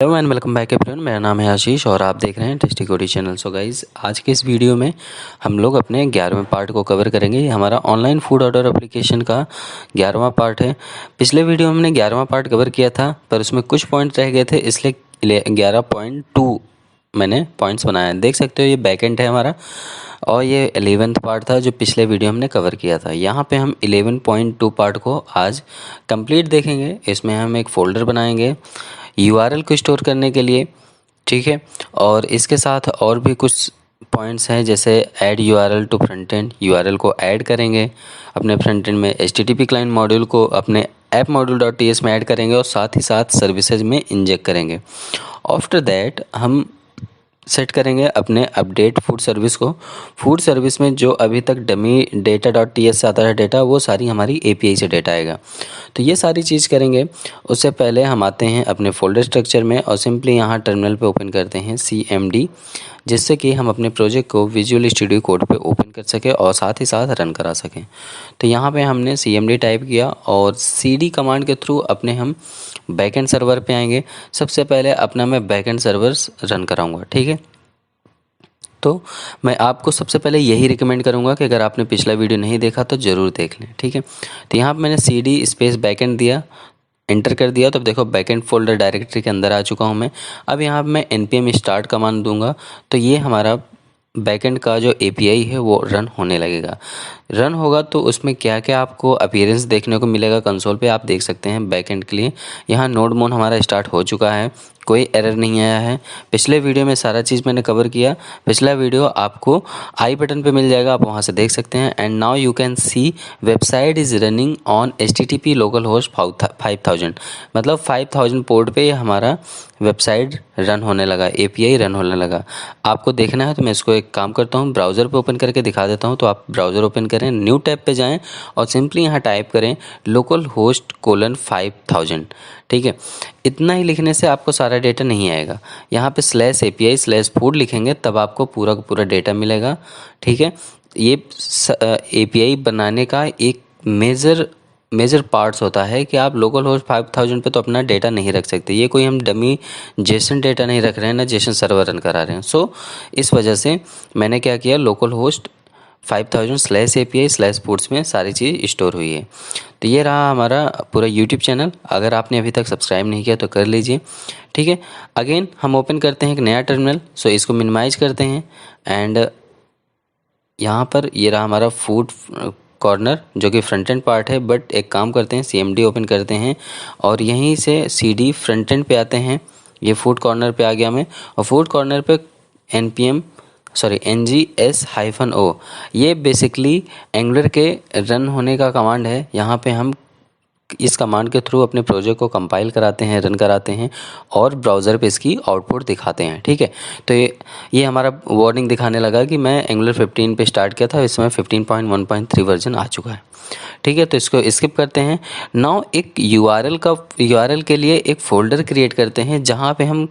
Hello and welcome back everyone. मेरा नाम है आशीष और आप देख रहे हैं टेस्टी कोडी चैनल। सो गाइज़, आज के इस वीडियो में हम लोग अपने 11वें पार्ट को कवर करेंगे। ये हमारा ऑनलाइन फूड ऑर्डर एप्लीकेशन का 11वां पार्ट है। पिछले वीडियो में हमने 11वां पार्ट कवर किया था, पर उसमें कुछ पॉइंट रह गए थे, इसलिए 11.2 मैंने पॉइंट्स बनाए। देख सकते हो ये बैकएंड है हमारा, और ये 11th पार्ट था जो पिछले वीडियो हमने कवर किया था। यहाँ पे हम 11.2 पार्ट को आज कंप्लीट देखेंगे। इसमें हम एक फ़ोल्डर बनाएंगे यूआरएल को स्टोर करने के लिए, ठीक है। और इसके साथ और भी कुछ पॉइंट्स हैं, जैसे add URL to front end. URL को ऐड करेंगे अपने फ्रंट एंड में, एचटीटीपी क्लाइंट मॉड्यूल को अपने ऐप मॉड्यूल.ts में ऐड करेंगे और साथ ही साथ सर्विसेज में इंजेक्ट करेंगे। आफ्टर दैट हम सेट करेंगे अपने अपडेट फूड सर्विस को। फूड सर्विस में जो अभी तक डमी data.ts से आता है डेटा, वो सारी हमारी API से डेटा आएगा। तो ये सारी चीज़ करेंगे। उससे पहले हम आते हैं अपने फोल्डर स्ट्रक्चर में और सिंपली यहाँ टर्मिनल पे ओपन करते हैं CMD, जिससे कि हम अपने प्रोजेक्ट को विजुअल स्टूडियो कोड पे ओपन कर सकें और साथ ही साथ रन करा सकें। तो यहाँ पे हमने CMD टाइप किया और CD कमांड के थ्रू अपने हम बैकएंड सर्वर पे आएंगे। सबसे पहले अपना मैं बैकएंड सर्वर्स रन कराऊंगा, ठीक है। तो मैं आपको सबसे पहले यही रिकमेंड करूंगा कि अगर आपने पिछला वीडियो नहीं देखा तो ज़रूर देख लें, ठीक है। तो यहाँ पे मैंने CD स्पेस बैकएंड दिया, एंटर कर दिया, तो अब देखो बैकएंड फोल्डर डायरेक्टरी के अंदर आ चुका हूँ मैं। अब यहाँ पे मैं npm स्टार्ट कमांड दूंगा, तो ये हमारा बैकएंड का जो API है वो रन होने लगेगा। रन होगा तो उसमें क्या क्या आपको अपीयरेंस देखने को मिलेगा कंसोल पे, आप देख सकते हैं बैकएंड के लिए। यहाँ नोड मोन हमारा स्टार्ट हो चुका है, कोई एरर नहीं आया है। पिछले वीडियो में सारा चीज़ मैंने कवर किया। पिछला वीडियो आपको आई बटन पे मिल जाएगा, आप वहाँ से देख सकते हैं। And now you can see website is running on HTTP local host 5000, मतलब 5000 पोर्ट पे हमारा वेबसाइट रन होने लगा, API रन होने लगा। आपको देखना है तो मैं इसको एक काम करता हूँ, ब्राउज़र पे ओपन करके दिखा देता हूँ। तो आप ब्राउज़र ओपन करें, न्यू टैब पे जाएं और सिंपली यहाँ टाइप करें लोकल होस्ट कोलन 5000, ठीक है। इतना ही लिखने से आपको सारा डेटा नहीं आएगा। यहाँ पे /API/food लिखेंगे, तब आपको पूरा का पूरा डेटा मिलेगा, ठीक है। ये API बनाने का एक मेजर पार्ट्स होता है कि आप लोकल होस्ट 5000 पे तो अपना डेटा नहीं रख सकते। ये कोई हम डमी जेसन डेटा नहीं रख रहे हैं, ना जेसन सर्वर रन करा रहे हैं। सो इस वजह से मैंने क्या किया, लोकल होस्ट 5000 /API/foods में सारी चीज़ स्टोर हुई है। तो ये रहा हमारा पूरा यूट्यूब चैनल। अगर आपने अभी तक सब्सक्राइब नहीं किया तो कर लीजिए, ठीक है। अगेन हम ओपन करते हैं एक नया टर्मिनल। सो इसको मिनिमाइज करते हैं एंड यहाँ पर ये रहा हमारा फूड कॉर्नर, जो कि फ्रंट एंड पार्ट है। बट एक काम करते हैं, CMD ओपन करते हैं और यहीं से CD फ्रंट एंड पे आते हैं। ये फूड कॉर्नर पे आ गया मैं, और फूड कॉर्नर पे NGS-O, ये बेसिकली एंगुलर के रन होने का कमांड है। यहाँ पे हम इस कमांड के थ्रू अपने प्रोजेक्ट को कंपाइल कराते हैं, रन कराते हैं और ब्राउज़र पे इसकी आउटपुट दिखाते हैं, ठीक है। तो ये हमारा वार्निंग दिखाने लगा कि मैं एंगुलर 15 पे स्टार्ट किया था, इस समय 15.1.3 वर्जन आ चुका है, ठीक है। तो इसको स्किप करते हैं। नाउ एक यूआरएल के लिए एक फ़ोल्डर क्रिएट करते हैं, जहाँ पे हम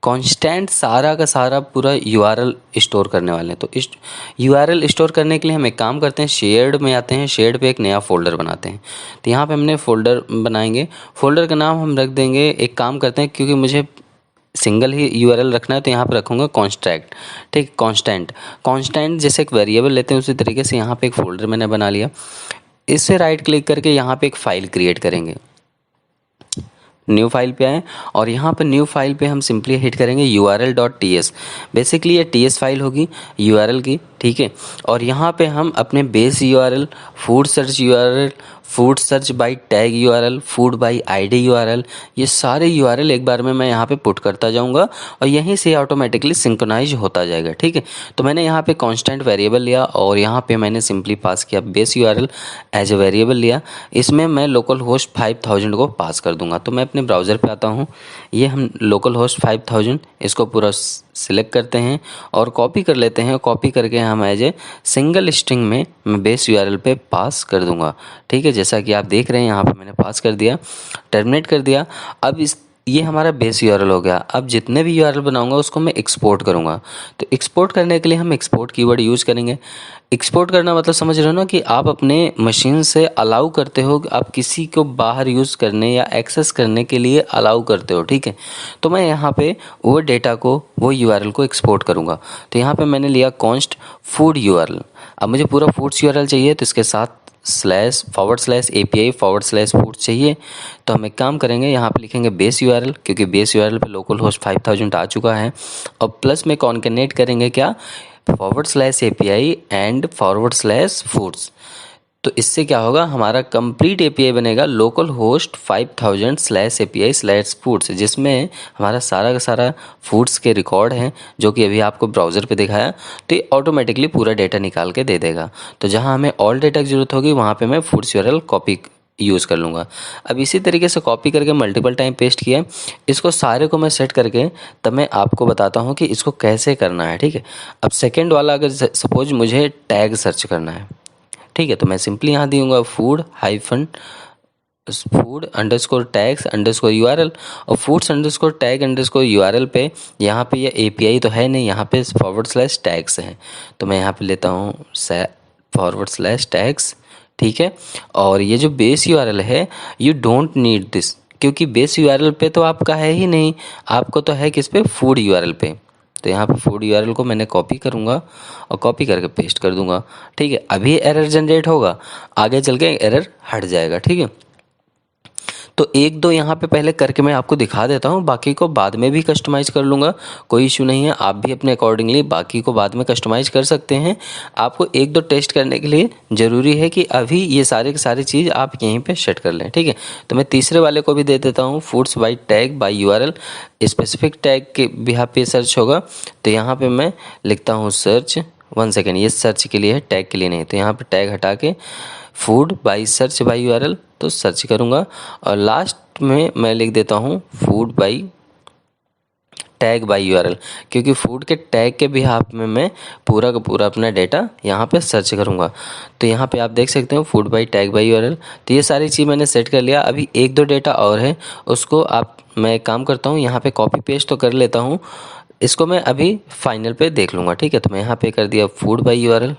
कांस्टेंट सारा का सारा पूरा यूआरएल स्टोर करने वाले हैं। तो इस यूआरएल स्टोर करने के लिए हम एक काम करते हैं, शेयर्ड में आते हैं, शेयर्ड पे एक नया फ़ोल्डर बनाते हैं। तो यहाँ पे हमने फ़ोल्डर बनाएंगे, फ़ोल्डर का नाम हम रख देंगे, एक काम करते हैं क्योंकि मुझे सिंगल ही यूआरएल रखना है तो यहाँ पे रखूँगा कॉन्स्ट्रैक्ट, ठीक। कांस्टेंट जैसे एक वेरिएबल लेते हैं, उसी तरीके से यहाँ पे एक फ़ोल्डर मैंने बना लिया। इससे राइट क्लिक करके यहाँ पे एक फ़ाइल क्रिएट करेंगे। न्यू फाइल पे आए और यहाँ पे न्यू फाइल पे हम सिंपली हिट करेंगे url.ts। बेसिकली ये TS फाइल होगी URL की, ठीक है। और यहाँ पे हम अपने base URL, food search by tag URL, food by ID URL, ये सारे URL एक बार में मैं यहाँ पे पुट करता जाऊँगा और यहीं से ऑटोमेटिकली सिंक्रोनाइज होता जाएगा, ठीक है। तो मैंने यहाँ पे कांस्टेंट वेरिएबल लिया और यहाँ पे मैंने सिंपली पास किया base URL as a variable लिया। इसमें मैं लोकल होस्ट 5000 को पास कर दूंगा। तो मैं अपने ब्राउज़र पे आता हूँ, ये हम लोकल होस्ट 5000 इसको पूरा सिलेक्ट करते हैं और कॉपी कर लेते हैं। कॉपी करके हम एज ए सिंगल स्ट्रिंग में मैं बेस URL पे पास कर दूंगा, ठीक है। जैसा कि आप देख रहे हैं यहाँ पे मैंने पास कर दिया, टर्मिनेट कर दिया। अब इस ये हमारा बेस यूआरएल हो गया। अब जितने भी यूआरएल बनाऊंगा उसको मैं एक्सपोर्ट करूंगा। तो एक्सपोर्ट करने के लिए हम एक्सपोर्ट कीवर्ड यूज़ करेंगे। एक्सपोर्ट करना मतलब समझ रहे हो ना कि आप अपने मशीन से अलाउ करते हो, आप किसी को बाहर यूज़ करने या एक्सेस करने के लिए अलाउ करते हो, ठीक है। तो मैं यहाँ पे वो डेटा को, वो यूआरएल को एक्सपोर्ट करूँगा। तो यहाँ पे मैंने लिया कॉन्स्ट फूड यूआरएल। अब मुझे पूरा फूड्स यूआरएल चाहिए, तो इसके साथ //API/foods चाहिए। तो हम एक काम करेंगे, यहाँ पे लिखेंगे बेस यूआरएल, क्योंकि बेस यूआरएल पे लोकल होस्ट 5000 आ चुका है। और प्लस में कॉन्केनेट करेंगे क्या, /API एंड /foods। तो इससे क्या होगा, हमारा कंप्लीट एपीआई बनेगा लोकल होस्ट 5000/API/foods, जिसमें हमारा सारा का सारा फूड्स के रिकॉर्ड हैं, जो कि अभी आपको ब्राउज़र पे दिखाया। तो ये ऑटोमेटिकली पूरा डेटा निकाल के दे देगा। तो जहाँ हमें ऑल डेटा की ज़रूरत होगी वहाँ पे मैं फूड्स यूआरएल कॉपी यूज़ कर लूँगा। अब इसी तरीके से कॉपी करके मल्टीपल टाइम पेस्ट किया, इसको सारे को मैं सेट करके तब मैं आपको बताता हूँ कि इसको कैसे करना है, ठीक है। अब सेकेंड वाला, अगर सपोज मुझे टैग सर्च करना है, ठीक है, तो मैं सिंपली यहाँ दूंगा फूड_टैग्स_यूआरएल। और foods_tag_URL पे यहाँ पे ये एपीआई तो है नहीं, यहाँ पे /टैग्स है। तो मैं यहाँ पे लेता हूँ /टैग्स, ठीक है। और ये जो बेस यूआरएल है, यू डोंट नीड दिस, क्योंकि बेस यूआरएल पे तो आपका है ही नहीं, आपको तो है किस पे, फूड यूआरएल पे। तो यहाँ पे फूड यूआरएल को मैंने कॉपी करूँगा और कॉपी करके पेस्ट कर दूंगा, ठीक है। अभी एरर जनरेट होगा, आगे चल के एरर हट जाएगा, ठीक है। तो एक दो यहाँ पे पहले करके मैं आपको दिखा देता हूँ, बाकी को बाद में भी कस्टमाइज़ कर लूँगा, कोई इशू नहीं है। आप भी अपने अकॉर्डिंगली बाकी को बाद में कस्टमाइज़ कर सकते हैं। आपको एक दो टेस्ट करने के लिए ज़रूरी है कि अभी ये सारे की सारी चीज़ आप यहीं पे सेट कर लें, ठीक है। तो मैं तीसरे वाले को भी दे देता हूँ, foods by tag by URL. Specific tag के बिहाफ पे सर्च होगा, तो यहाँ पर मैं लिखता हूँ सर्च, 1 सेकेंड, ये सर्च के लिए है, टैग के लिए नहीं। तो यहाँ पर टैग हटा के food by search by URL, तो सर्च करूँगा। और लास्ट में मैं लिख देता हूँ food by tag by URL, क्योंकि फूड के टैग के बिहाफ में मैं पूरा का पूरा अपना डेटा यहाँ पे सर्च करूँगा। तो यहाँ पे आप देख सकते हो food by tag by URL. तो ये सारी चीज़ मैंने सेट कर लिया। अभी एक दो डेटा और है, उसको मैं काम करता हूँ, यहाँ पे कॉपी पेस्ट तो कर लेता हूँ, इसको मैं अभी फाइनल पे देख लूँगा, ठीक है। तो मैं यहाँ पे कर दिया food by URL,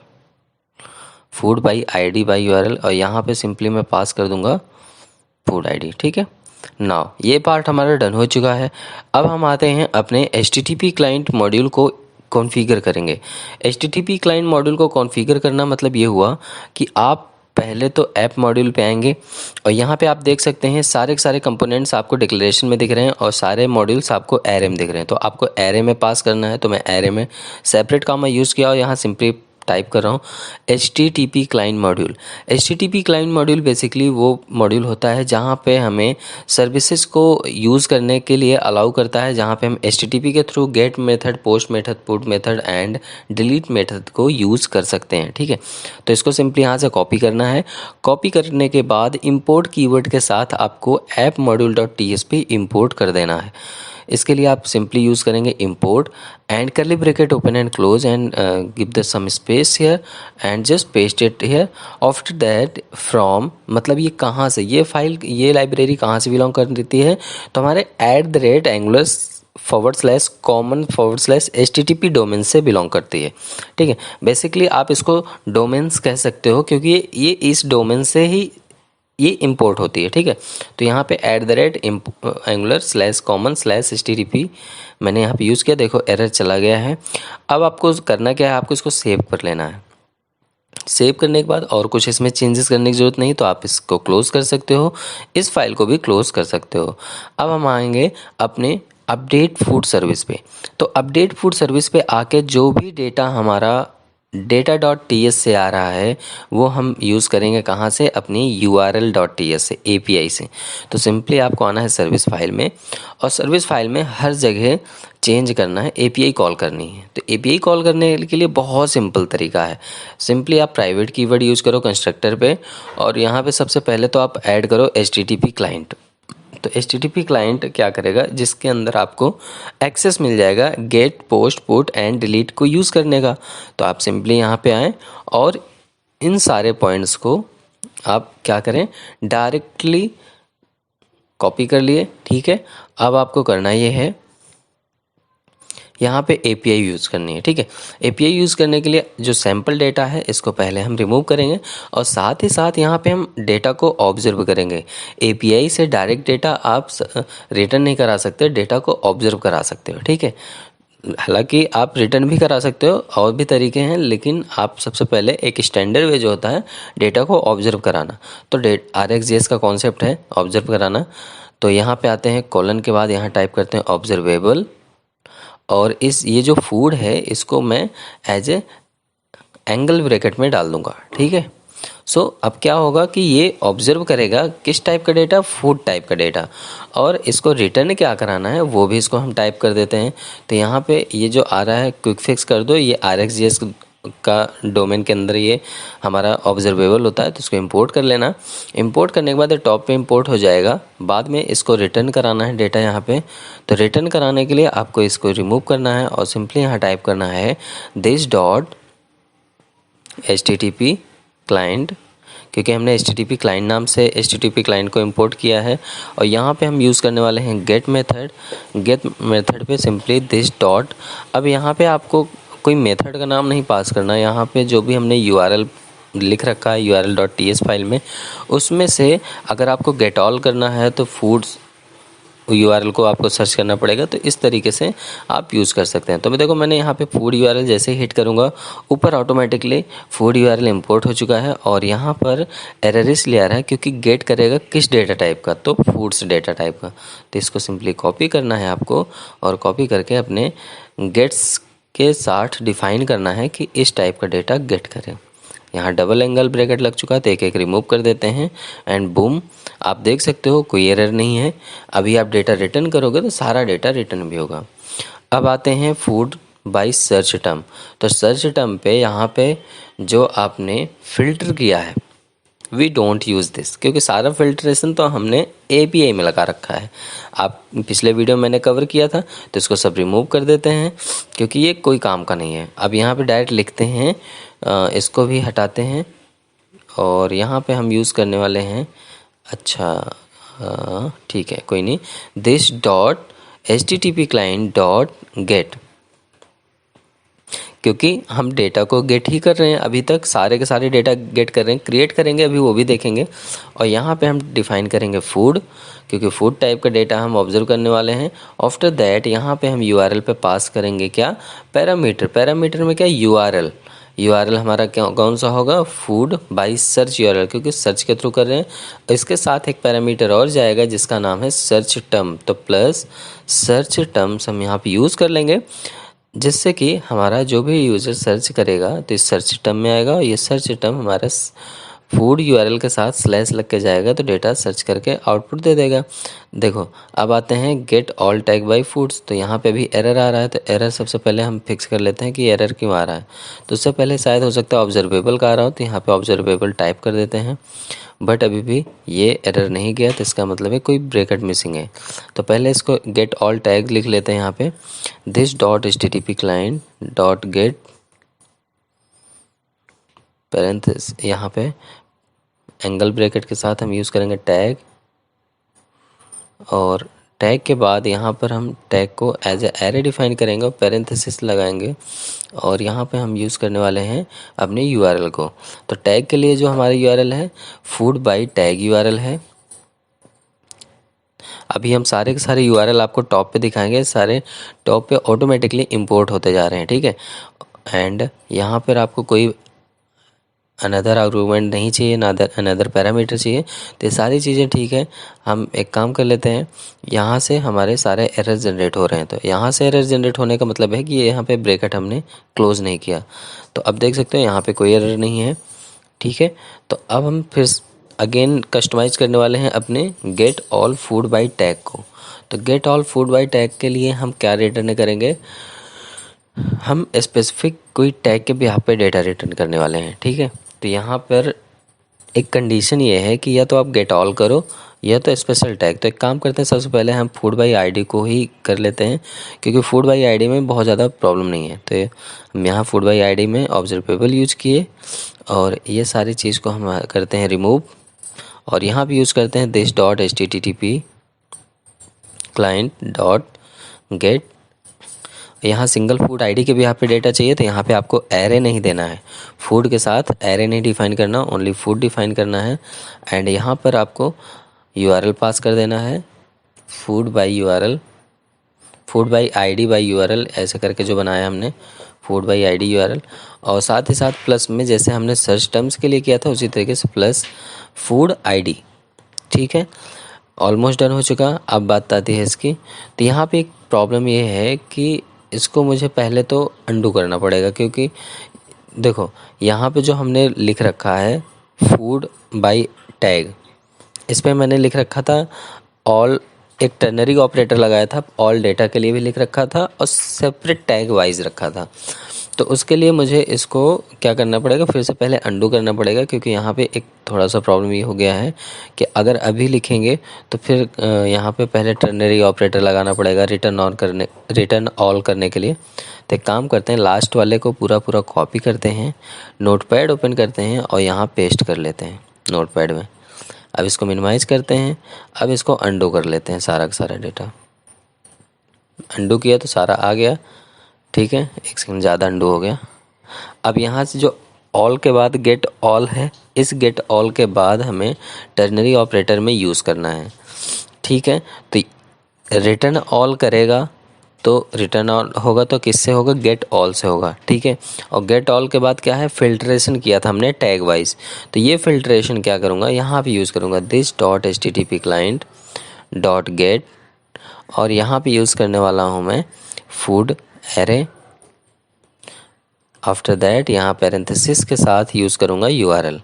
food by ID by URL, और यहाँ पे सिंपली मैं पास कर दूंगा फूड आईडी, ठीक है। नाउ ये पार्ट हमारा डन हो चुका है। अब हम आते हैं अपने HTTP क्लाइंट मॉड्यूल को कॉन्फ़िगर करेंगे। HTTP क्लाइंट मॉड्यूल को कॉन्फ़िगर करना मतलब ये हुआ कि आप पहले तो ऐप मॉड्यूल पे आएंगे, और यहाँ पे आप देख सकते हैं सारे के सारे कंपोनेंट्स आपको डिक्लेरेशन में दिख रहे हैं, और सारे मॉड्यूल्स आपको एरे में दिख रहे हैं। तो आपको एरे में पास करना है, तो मैं एरे में सेपरेट कॉमा यूज़ किया और यहाँ सिंपली टाइप कर रहा हूँ HTTP client module. HTTP client module basically वो मॉड्यूल होता है जहाँ पे हमें सर्विसेज को यूज़ करने के लिए अलाउ करता है, जहाँ पे हम HTTP के through get method, post method, put method and delete method को यूज़ कर सकते हैं, ठीक है। तो इसको सिंपली यहाँ से कॉपी करना है। कॉपी करने के बाद इम्पोर्ट कीवर्ड के साथ आपको appmodule.tsp इम्पोर्ट कर देना है। इसके लिए आप सिंपली यूज़ करेंगे import and curly bracket open and close and give the some space here and just paste it here. After that from मतलब ये कहाँ से, ये फाइल, ये लाइब्रेरी कहाँ से बिलोंग करती है, तो हमारे @angular/common/http डोमेन से बिलोंग करती है, ठीक है। बेसिकली आप इसको डोमेन्स कह सकते हो, क्योंकि ये इस डोमेन से ही ये इंपोर्ट होती है, ठीक है। तो यहाँ पे @angular/common/http मैंने यहाँ पे यूज़ किया, देखो एरर चला गया है। अब आपको करना क्या है, आपको इसको सेव कर लेना है। सेव करने के बाद और कुछ इसमें चेंजेस करने की ज़रूरत नहीं, तो आप इसको क्लोज़ कर सकते हो, इस फाइल को भी क्लोज़ कर सकते हो। अब हम आएंगे अपने अपडेट फूड सर्विस पे। तो अपडेट फूड सर्विस पे आके जो भी डेटा हमारा data.ts से आ रहा है वो हम यूज़ करेंगे कहाँ से, अपनी url.ts से, API से। तो सिंपली आपको आना है सर्विस फाइल में, और सर्विस फाइल में हर जगह चेंज करना है, API कॉल करनी है। तो API कॉल करने के लिए बहुत सिंपल तरीका है, सिंपली आप प्राइवेट कीवर्ड यूज़ करो कंस्ट्रक्टर पे, और यहाँ पे सबसे पहले तो आप ऐड करो HTTP क्लाइंट। तो HTTP क्लाइंट क्या करेगा, जिसके अंदर आपको एक्सेस मिल जाएगा get, post, put and delete को यूज़ करने का। तो आप सिंपली यहाँ पे आएँ और इन सारे पॉइंट्स को आप क्या करें, डायरेक्टली कॉपी कर लिए, ठीक है। अब आपको करना ये है, यहाँ पे API यूज़ करनी है, ठीक है। API यूज़ करने के लिए जो सैम्पल डेटा है इसको पहले हम रिमूव करेंगे और साथ ही साथ यहाँ पे हम डेटा को ऑब्जर्व करेंगे। API से डायरेक्ट डेटा आप रिटर्न नहीं करा सकते, डेटा को ऑब्जर्व करा सकते हो, ठीक है। हालांकि आप रिटर्न भी करा सकते हो, और भी तरीके हैं, लेकिन आप सबसे पहले एक स्टैंडर्ड वे जो होता है डेटा को ऑब्जर्व कराना, तो RxJS का कॉन्सेप्ट है ऑब्जर्व कराना। तो यहाँ पे आते हैं, कॉलन के बाद यहाँ टाइप करते हैं ऑब्जर्वेबल, और ये जो फूड है इसको मैं एज ए एंगल ब्रैकेट में डाल दूंगा, ठीक है। सो अब क्या होगा कि ये ऑब्जर्व करेगा किस टाइप का डेटा, फूड टाइप का डेटा, और इसको रिटर्न क्या कराना है वो भी इसको हम टाइप कर देते हैं। तो यहाँ पे ये जो आ रहा है क्विक फिक्स कर दो, ये RxJS का डोमेन के अंदर ये हमारा ऑब्जर्वेबल होता है, तो इसको इंपोर्ट कर लेना। इंपोर्ट करने के बाद ये टॉप पे इंपोर्ट हो जाएगा। बाद में इसको रिटर्न कराना है डेटा यहाँ पे, तो रिटर्न कराने के लिए आपको इसको रिमूव करना है और सिंपली यहाँ टाइप करना है दिस डॉट HTTP क्लाइंट, क्योंकि हमने HTTP क्लाइंट नाम से HTTP क्लाइंट को इंपोर्ट किया है। और यहाँ पे हम यूज़ करने वाले हैं गेट मेथड। गेट मेथड पे सिंपली दिस डॉट, अब यहाँ पे आपको कोई मेथड का नाम नहीं पास करना, यहाँ पे जो भी हमने URL लिख रखा है url.ts फाइल में, उसमें से अगर आपको गेट ऑल करना है तो फूड्स URL को आपको सर्च करना पड़ेगा, तो इस तरीके से आप यूज़ कर सकते हैं। तो मैं देखो, मैंने यहाँ पे फूड URL जैसे ही हिट करूँगा, ऊपर ऑटोमेटिकली फूड URL इंपोर्ट हो चुका है। और यहाँ पर एरर इसलिए आ रहा है क्योंकि गेट करेगा किस डेटा टाइप का, तो फूड्स डेटा टाइप का। तो इसको सिंपली कॉपी करना है आपको, और कॉपी करके अपने गेट्स के साथ डिफाइन करना है कि इस टाइप का डेटा गेट करें। यहाँ डबल एंगल ब्रैकेट लग चुका है, तो एक एक रिमूव कर देते हैं, एंड बूम, आप देख सकते हो कोई एरर नहीं है। अभी आप डेटा रिटर्न करोगे तो सारा डेटा रिटर्न भी होगा। अब आते हैं फूड बाय सर्च टर्म। तो सर्च टर्म पे यहाँ पे जो आपने फ़िल्टर किया है, वी डोंट यूज़ दिस, क्योंकि सारा फिल्ट्रेशन तो हमने API में लगा रखा है। आप पिछले वीडियो मैंने कवर किया था, तो इसको सब रिमूव कर देते हैं क्योंकि ये कोई काम का नहीं है। अब यहाँ पे डायरेक्ट लिखते हैं, इसको भी हटाते हैं, और यहाँ पे हम यूज़ करने वाले हैं, अच्छा ठीक है कोई नहीं, this dot HTTP client dot gate, क्योंकि हम डेटा को गेट ही कर रहे हैं, अभी तक सारे के सारे डेटा गेट कर रहे हैं। क्रिएट करेंगे अभी वो भी देखेंगे। और यहाँ पे हम डिफ़ाइन करेंगे फूड, क्योंकि फूड टाइप का डेटा हम ऑब्जर्व करने वाले हैं। आफ्टर दैट यहाँ पे हम URL पे पास करेंगे क्या, पैरामीटर। पैरामीटर में क्या, URL हमारा क्या कौन सा होगा, फूड बाय सर्च URL, क्योंकि सर्च के थ्रू कर रहे हैं। इसके साथ एक पैरामीटर और जाएगा जिसका नाम है सर्च टर्म, तो प्लस सर्च टर्म्स हम यहाँ पे यूज़ कर लेंगे, जिससे कि हमारा जो भी यूज़र सर्च करेगा तो इस सर्च टर्म में आएगा। ये सर्च टर्म हमारा फूड URL के साथ स्लैश लग के जाएगा, तो डेटा सर्च करके आउटपुट दे देगा। देखो अब आते हैं get all tag by foods. तो यहाँ पे भी एरर आ रहा है, तो एरर सबसे पहले हम फिक्स कर लेते हैं कि एरर क्यों आ रहा है। तो उससे पहले शायद हो सकता है ऑब्जर्वेबल का आ रहा हो, तो यहाँ पे ऑब्जर्वेबल टाइप कर देते हैं, बट अभी भी ये एरर नहीं गया, तो इसका मतलब है कोई ब्रैकेट मिसिंग है। तो पहले इसको गेट ऑल टैग लिख लेते हैं यहाँ पे, this dot HTTP client dot gate parenthesis, यहाँ पे एंगल ब्रैकेट के साथ हम यूज़ करेंगे टैग, और टैग के बाद यहाँ पर हम टैग को एज ए एरे डिफाइन करेंगे और पैरेंथेसिस लगाएंगे, और यहाँ पे हम यूज़ करने वाले हैं अपने URL को। तो टैग के लिए जो हमारी URL है फूड बाय टैग URL है। अभी हम सारे के सारे URL आपको टॉप पे दिखाएंगे, सारे टॉप पे ऑटोमेटिकली इंपोर्ट होते जा रहे हैं, ठीक है। एंड यहाँ पर आपको कोई अनदर आर्गूमेंट नहीं चाहिए, ना अनदर पैरामीटर चाहिए, तो ये सारी चीज़ें ठीक है। हम एक काम कर लेते हैं, यहाँ से हमारे सारे एरर जनरेट हो रहे हैं, तो यहाँ से एरर जनरेट होने का मतलब है कि ये यहाँ पे ब्रैकेट हमने क्लोज नहीं किया। तो अब देख सकते हो यहाँ पे कोई एरर नहीं है, ठीक है। तो अब हम फिर अगेन कस्टमाइज़ करने वाले हैं अपने get all food by tag को। तो get all food by tag के लिए हम क्या रिटर्न करेंगे, हम स्पेसिफिक कोई टैग के बिहाफ पे डेटा रिटर्न करने वाले हैं, ठीक है। तो यहाँ पर एक कंडीशन ये है कि या तो आप गेट ऑल करो या तो स्पेशल टैग। तो एक काम करते हैं, सबसे पहले हम फूड बाय ID को ही कर लेते हैं, क्योंकि फूड बाय ID में बहुत ज़्यादा प्रॉब्लम नहीं है। तो हम यहाँ फूड बाय ID में ऑब्जर्वेबल यूज़ किए, और ये सारी चीज़ को हम करते हैं रिमूव, और यहाँ भी यूज़ करते हैं this dot HTTP client dot gate, यहाँ सिंगल फूड आईडी के भी यहाँ पे डेटा चाहिए, तो यहाँ पे आपको एरे नहीं देना है, फूड के साथ एरे नहीं डिफाइन करना, ओनली फूड डिफाइन करना है। एंड यहाँ पर आपको यूआरएल पास कर देना है, food by URL, food by ID by URL, ऐसे करके जो बनाया हमने फूड बाई आईडी यूआरएल। और साथ ही साथ प्लस में जैसे हमने सर्च टर्म्स के लिए किया था उसी तरीके से प्लस फूड आईडी। ठीक है, ऑलमोस्ट डन हो चुका। अब बात आती है इसकी, तो यहाँ पे एक प्रॉब्लम ये है कि इसको मुझे पहले तो अंडू करना पड़ेगा, क्योंकि देखो यहाँ पे जो हमने लिख रखा है फूड बाई टैग, इस पर मैंने लिख रखा था ऑल, एक टर्नरी ऑपरेटर लगाया था, ऑल डेटा के लिए भी लिख रखा था और सेपरेट टैग वाइज रखा था। तो उसके लिए मुझे इसको क्या करना पड़ेगा, फिर से पहले अंडू करना पड़ेगा, क्योंकि यहाँ पे एक थोड़ा सा प्रॉब्लम ये हो गया है कि अगर अभी लिखेंगे तो फिर यहाँ पे पहले टर्नरी ऑपरेटर लगाना पड़ेगा रिटर्न ऑल करने के लिए। तो एक काम करते हैं, लास्ट वाले को पूरा कॉपी करते हैं, नोटपैड ओपन करते हैं और यहाँ पेस्ट कर लेते हैं नोटपैड में। अब इसको मिनिमाइज करते हैं, अब इसको अंडू कर लेते हैं, सारा का सारा डेटा अंडू किया तो सारा आ गया। ठीक है, एक सेकंड ज़्यादा अंडू हो गया। अब यहाँ से जो ऑल के बाद गेट ऑल है, इस गेट ऑल के बाद हमें टर्नरी ऑपरेटर में यूज़ करना है। ठीक है, तो रिटर्न ऑल करेगा तो रिटर्न ऑल होगा तो किससे होगा, गेट ऑल से होगा। ठीक है, और गेट ऑल के बाद क्या है, फिल्ट्रेशन किया था हमने टैग वाइज, तो ये फिल्ट्रेशन क्या करूँगा, यहाँ पे यूज़ करूँगा this dot HTTP client dot gate, और यहाँ पे यूज़ करने वाला हूँ मैं फूड एरे। आफ्टर दैट यहाँ पैरेंथेसिस के साथ यूज़ करूँगा यूआरएल।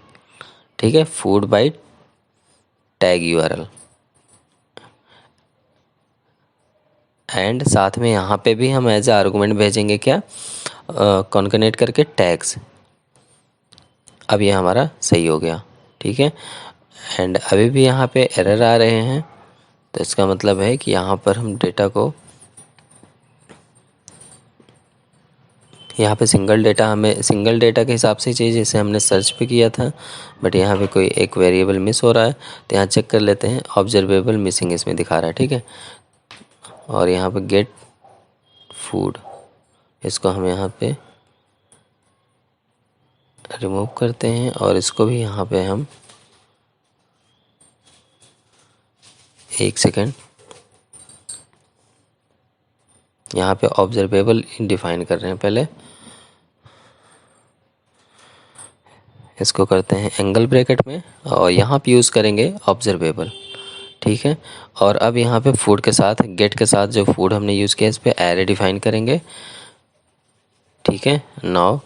ठीक है, food by tag URL, and साथ में यहाँ पे भी हम एज ए आर्गूमेंट भेजेंगे क्या, कॉन्कनेट करके टैग्स। अब ये हमारा सही हो गया। ठीक है, एंड अभी भी यहाँ पे एरर आ रहे हैं, तो इसका मतलब है कि यहाँ पर हम डेटा को, यहाँ पे सिंगल डेटा हमें सिंगल डेटा के हिसाब से चाहिए जैसे हमने सर्च पे किया था, बट यहाँ पे कोई एक वेरिएबल मिस हो रहा है, तो यहाँ चेक कर लेते हैं, ऑब्जर्वेबल मिसिंग इसमें दिखा रहा है। ठीक है, और यहाँ पे गेट फूड, इसको हम यहाँ पे रिमूव करते हैं और इसको भी यहाँ पे हम, एक सेकेंड, यहाँ पे ऑब्जर्वेबल डिफाइन कर रहे हैं, पहले इसको करते हैं एंगल ब्रैकेट में और यहाँ पे यूज़ करेंगे ऑब्जर्वेबल। ठीक है, और अब यहाँ पे फूड के साथ, गेट के साथ जो फूड हमने यूज़ किया इस पर एरे डिफाइन करेंगे। ठीक है, नाउ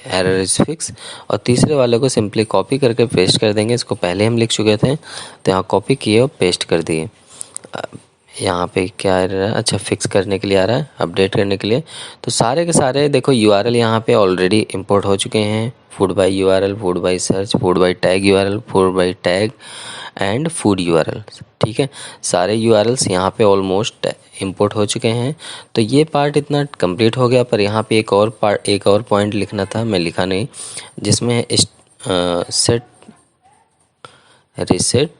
एरर इज फिक्स, और तीसरे वाले को सिंपली कॉपी करके पेस्ट कर देंगे। इसको पहले हम लिख चुके थे, तो यहाँ कॉपी किए और पेस्ट कर दिए। यहाँ पे क्या एरर है, अच्छा फिक्स करने के लिए आ रहा है, अपडेट करने के लिए। तो सारे के सारे देखो यूआरएल यहाँ पे ऑलरेडी इंपोर्ट हो चुके हैं, food by URL, food by search, food by tag URL, food by tag and food URL. ठीक है, सारे यूआरएल्स यहाँ पे ऑलमोस्ट इंपोर्ट हो चुके हैं। तो ये पार्ट इतना कंप्लीट हो गया, पर यहाँ पे एक और पॉइंट लिखना था, मैं लिखा नहीं, जिसमें सेट रीसेट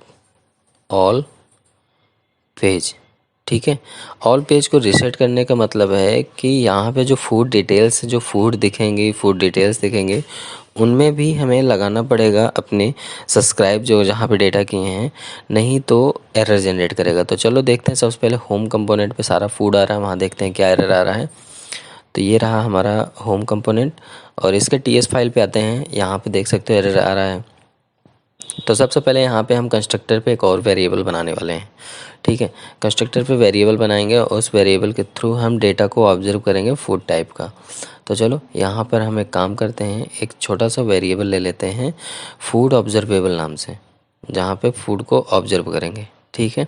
ऑल पेज। ठीक है, ऑल पेज को रीसेट करने का मतलब है कि यहाँ पे जो फूड डिटेल्स, जो फूड दिखेंगे, फूड डिटेल्स दिखेंगे, उनमें भी हमें लगाना पड़ेगा अपने सब्सक्राइब जो जहाँ पे डेटा किए हैं, नहीं तो एरर जनरेट करेगा। तो चलो देखते हैं, सबसे पहले होम कंपोनेंट पे सारा फूड आ रहा है, वहाँ देखते हैं क्या एरर आ रहा है। तो ये रहा हमारा होम कंपोनेंट, और इसके TS फाइल पे आते हैं, यहाँ पे देख सकते हो एरर आ रहा है। तो सबसे पहले यहाँ पे हम कंस्ट्रक्टर पे एक और वेरिएबल बनाने वाले हैं। ठीक है, कंस्ट्रक्टर पे वेरिएबल बनाएंगे और उस वेरिएबल के थ्रू हम डेटा को ऑब्जर्व करेंगे फूड टाइप का। तो चलो यहाँ पर हम एक काम करते हैं, एक छोटा सा वेरिएबल ले लेते हैं फूड ऑब्जर्वेबल नाम से, जहाँ पे फूड को ऑब्जर्व करेंगे। ठीक है,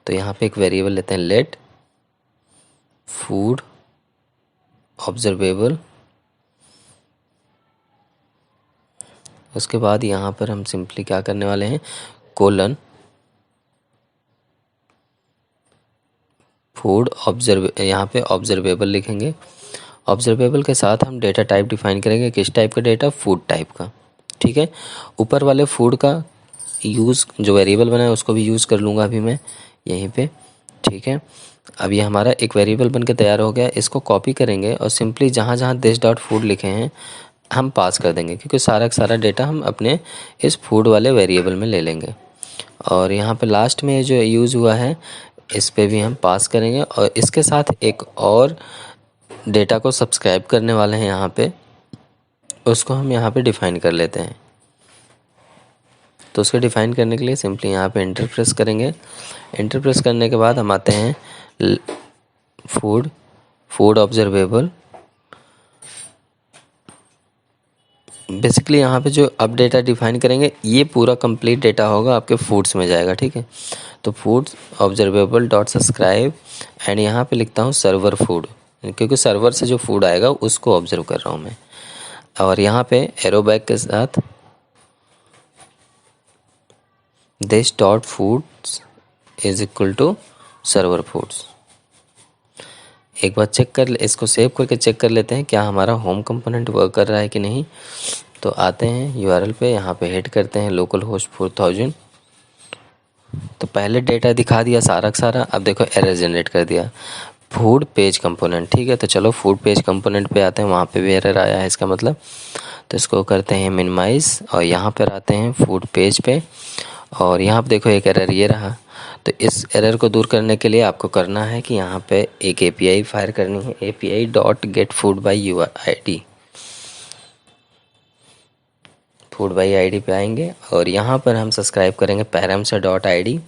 तो यहाँ पे एक वेरिएबल लेते हैं, लेट फूड ऑब्जर्वेबल। उसके बाद यहाँ पर हम सिंपली क्या करने वाले हैं, कोलन फूड ऑब्जर्व, यहाँ पे ऑब्जर्वेबल लिखेंगे। ऑब्जर्वेबल के साथ हम डेटा टाइप डिफाइन करेंगे, किस टाइप का डेटा, फूड टाइप का। ठीक है, ऊपर वाले फूड का यूज़ जो वेरिएबल बना है उसको भी यूज़ कर लूँगा अभी मैं यहीं पे। ठीक है, अब ये हमारा एक वेरिएबल बन के तैयार हो गया। इसको कॉपी करेंगे और सिंपली जहाँ जहाँ दिस डॉट फूड लिखे हैं हम पास कर देंगे, क्योंकि सारा का सारा डेटा हम अपने इस फूड वाले वेरिएबल में ले लेंगे। और यहाँ पे लास्ट में जो यूज़ हुआ है इस पे भी हम पास करेंगे, और इसके साथ एक और डेटा को सब्सक्राइब करने वाले हैं यहाँ पे, उसको हम यहाँ पे डिफ़ाइन कर लेते हैं। तो उसको डिफ़ाइन करने के लिए सिंपली यहाँ पे एंटर प्रेस करेंगे। एंटर प्रेस करने के बाद हम आते हैं फूड ऑब्जर्वेबल। बेसिकली यहाँ पे जो अब डेटा डिफाइन करेंगे ये पूरा कंप्लीट डेटा होगा आपके फूड्स में जाएगा, ठीक है। तो foods observable dot subscribe and यहाँ पे लिखता हूँ सर्वर फूड, क्योंकि सर्वर से जो फूड आएगा उसको ऑब्जर्व कर रहा हूँ मैं। और यहाँ पे एरो बैग के साथ this dot foods is equal to server foods. एक बार चेक कर इसको सेव करके चेक कर लेते हैं क्या हमारा होम कंपोनेंट वर्क कर रहा है कि नहीं। तो आते हैं यूआरएल पे, यहाँ पे हिट करते हैं लोकल होस्ट 4000। तो पहले डेटा दिखा दिया सारा का सारा, अब देखो एरर जनरेट कर दिया फूड पेज कंपोनेंट, ठीक है। तो चलो फूड पेज कंपोनेंट पे आते हैं, वहाँ पे भी एरर आया है इसका मतलब। तो इसको करते हैं मिनिमाइज और यहाँ पर आते हैं फूड पेज पे, और यहाँ पे देखो एक एरर ये रहा। तो इस एरर को दूर करने के लिए आपको करना है कि यहाँ पे एक API फायर करनी है, API dot get food by UID। Food by ID पे आएंगे और यहाँ पर हम सब्सक्राइब करेंगे पैरम से डॉट ID।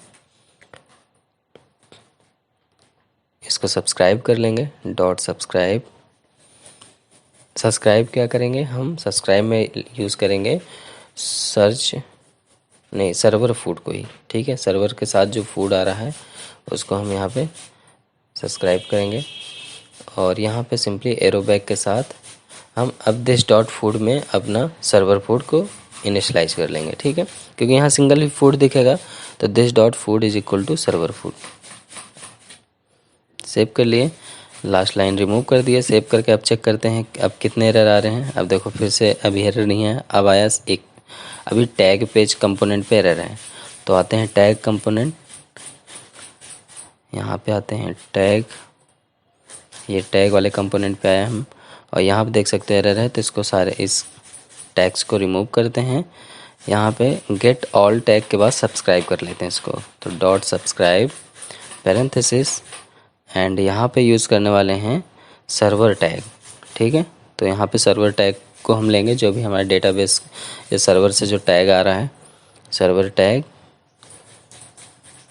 इसको सब्सक्राइब कर लेंगे डॉट सब्सक्राइब। सब्सक्राइब क्या करेंगे हम, सब्सक्राइब में यूज़ करेंगे सर्वर फूड को ही, ठीक है। सर्वर के साथ जो फूड आ रहा है उसको हम यहाँ पे सब्सक्राइब करेंगे, और यहाँ पे सिंपली एरो बैग के साथ हम अब दिस डॉट फूड में अपना सर्वर फूड को इनिशलाइज कर लेंगे, ठीक है। क्योंकि यहाँ सिंगल ही फूड दिखेगा, तो this dot food is equal to server food. Save कर लिए, लास्ट लाइन रिमूव कर दिए। सेव करके अब चेक करते हैं अब कितने एरर आ रहे हैं। अब देखो फिर से अभी एरर नहीं है, अब आया एक, अभी टैग पेज कंपोनेंट पे एरर है। तो आते हैं टैग कंपोनेंट, यहाँ पे आते हैं टैग, ये टैग वाले कंपोनेंट पे आया हम, और यहाँ पे देख सकते हैं एरर है। तो इसको सारे इस टैग्स को रिमूव करते हैं। यहाँ पे गेट ऑल टैग के बाद सब्सक्राइब कर लेते हैं इसको। तो डॉट सब्सक्राइब पैरेंथेसिस एंड यहाँ पे यूज़ करने वाले हैं सर्वर टैग, ठीक है। तो यहाँ पे सर्वर टैग को हम लेंगे, जो भी हमारे डेटाबेस या सर्वर से जो टैग आ रहा है, server tag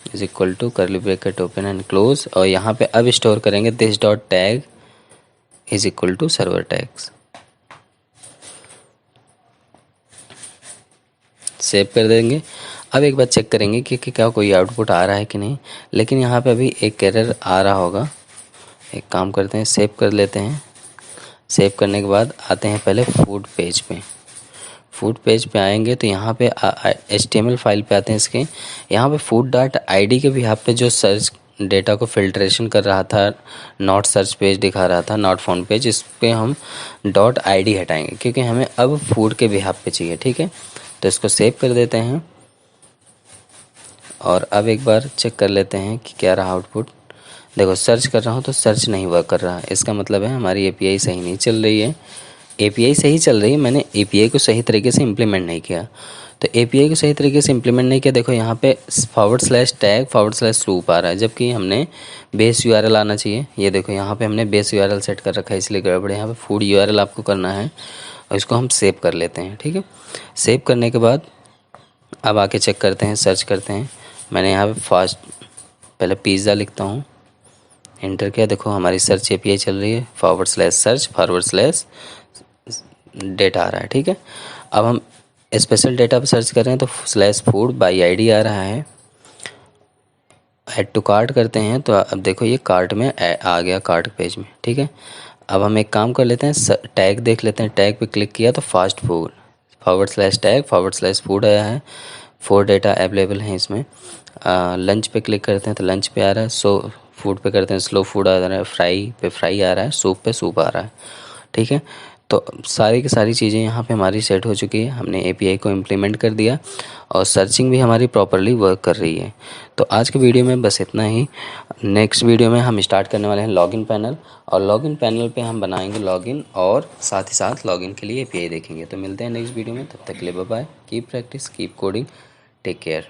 is equal to curly bracket open and close, और यहाँ पे अब स्टोर करेंगे this dot tag is equal to server tags. Save कर देंगे। अब एक बार चेक करेंगे कि क्या कोई आउटपुट आ रहा है कि नहीं, लेकिन यहाँ पे अभी एक एरर आ रहा होगा। एक काम करते हैं, सेव कर लेते हैं। सेव करने के बाद आते हैं पहले फूड पेज पे। फूड पेज पे आएंगे तो यहाँ पे HTML फाइल पे आते हैं इसके। यहाँ पे फूड डॉट ID के भी यहाँ पे जो सर्च डेटा को फिल्ट्रेशन कर रहा था, नॉट सर्च पेज दिखा रहा था, नॉट फाउंड पेज, इस पे हम डॉट ID हटाएंगे, क्योंकि हमें अब फूड के बिहाफ पे चाहिए, ठीक है। तो इसको सेव कर देते हैं, और अब एक बार चेक कर लेते हैं कि क्या रहा आउटपुट। देखो सर्च कर रहा हूँ तो सर्च नहीं वर्क कर रहा है, इसका मतलब है हमारी API सही नहीं चल रही है। API सही चल रही है, मैंने API को सही तरीके से इम्प्लीमेंट नहीं किया। तो API को सही तरीके से इम्प्लीमेंट नहीं किया, देखो यहाँ पे / loop आ रहा है, जबकि हमने बेस URL आना चाहिए। ये देखो यहाँ पे हमने बेस URL सेट कर रखा है, इसलिए गड़बड़ है। यहाँ पे फूड URL आपको करना है, और इसको हम सेव कर लेते हैं, ठीक है। सेव करने के बाद अब आके चेक करते हैं, सर्च करते हैं। मैंने यहाँ पे फास्ट पहले पिज़्ज़ा लिखता हूँ, एंटर किया, देखो हमारी सर्च API चल रही है, /search डेटा आ रहा है, ठीक है। अब हम स्पेशल डेटा पर सर्च कर रहे हैं तो /food by ID आ रहा है। ऐड टू कार्ट करते हैं तो अब देखो ये कार्ट में आ गया, कार्ट पेज में, ठीक है। अब हम एक काम कर लेते हैं, टैग देख लेते हैं। टैग पे क्लिक किया तो फास्ट फूड /tag/food आया है। 4 डेटा अवेलेबल हैं इसमें। लंच पे क्लिक करते हैं तो लंच पे आ रहा है। सो फूड पे करते हैं, स्लो फूड आ रहा है। फ्राई पे फ्राई आ रहा है। सूप पे सूप आ रहा है, ठीक है। तो सारी की सारी चीज़ें यहाँ पे हमारी सेट हो चुकी है। हमने API को इम्प्लीमेंट कर दिया और सर्चिंग भी हमारी प्रॉपरली वर्क कर रही है। तो आज के वीडियो में बस इतना ही। नेक्स्ट वीडियो में हम स्टार्ट करने वाले हैं लॉगिन पैनल, और लॉगिन पैनल पे हम बनाएंगे लॉगिन और साथ ही साथ लॉगिन के लिए एपीआई देखेंगे। तो मिलते हैं नेक्स्ट वीडियो में, तब तक के लिए bye bye. Keep practice, keep coding, take care.